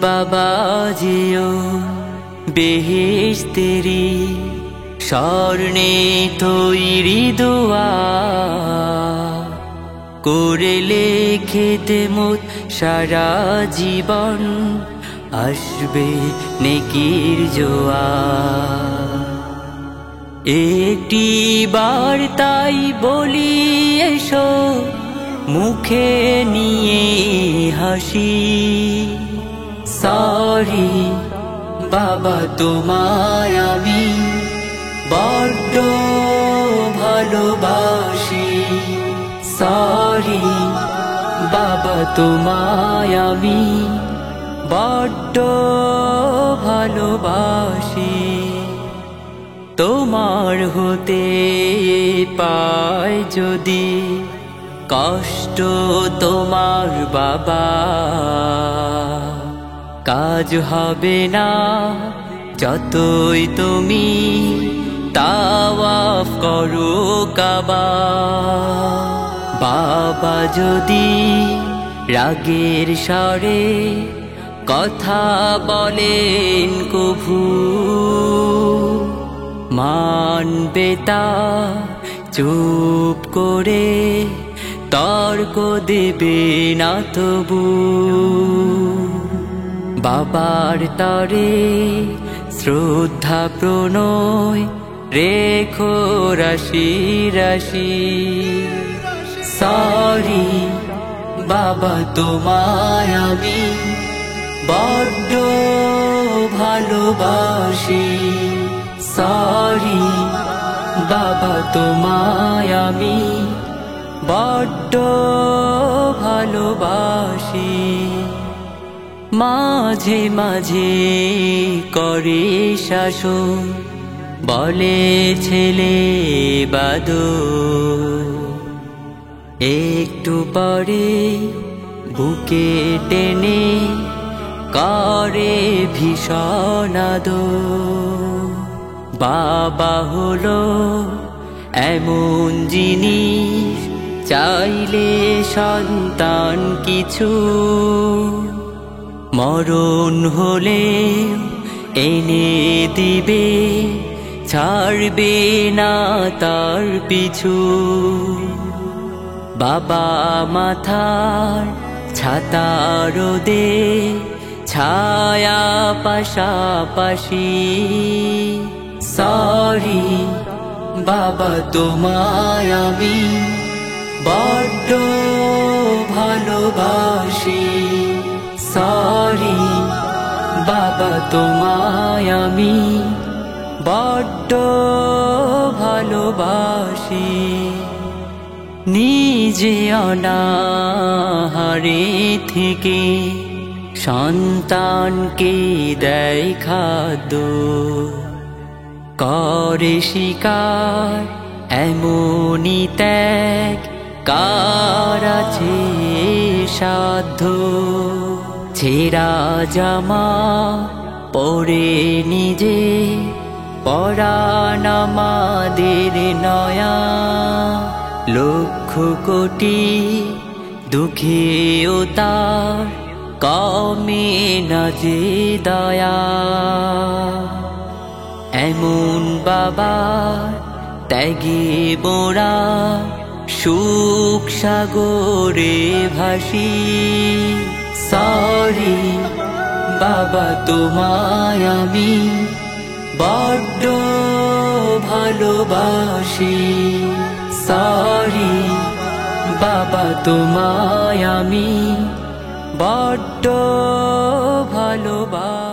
बाबा जियो बेहेश्तेरी स्वर्णे तैरी दुआर करेले खेते मोत सारा जीवन आसबे नेकिर जोयार एकटी बार ताई बोली एसो मुखे निये हासि सॉरी बाबा तोमाय आमी बड्ड भालोबासी सॉरी बाबा तोमाय आमी बड्ड भालोबासी तोमार होते पाय जोदी कष्ट तोमार बाबा काज हबे ना যতই তুমি তাওয়াফ করো কাবা বাবা যদি রাগের স্বরে কথা বলেন কভু মানবে তা চুপ করে তর্ক দেবে না তবু बाबार तारे श्रद्धा प्रणय रेखो राशि राशि सॉरी बाबा तोमाय आमी बड्ड भालोबासी सॉरी बाबा तोमाय आमी बड्ड भालोबासी माझे माझे करे शासन बोले छेले बादो एकटू परे बुके टेने करे भीषण आदो बाबा हलो एमन जिनिस चाइले सन्तान किछु मरण होले एने दिबे छाड़बे ना तार पिछु बाबा माथार छाता रोदे छाया पाशापाशी सॉरी बाबा तोमाय आमी बड्ड भालोबासी सॉरी बाबा तोमाय आमी बड्ड भालोबासी निजे अनाहारे थेके सन्तानके देय खाद्य करे शिकार एमनी त्याग कार आछे साध्य ছেঁড়া জামা পরে নিজে পরাণ আমাদের নয়া লক্ষ কোটি দুঃখেও তার কমে না যে দয়া এমন বাবার ত্যাগে মোরা সুখ সাগরে ভাসি सॉरी बाबा तोमाय आमी बड्ड भालोबासी सॉरी बाबा तोमाय आमी बड्ड भालोबासी।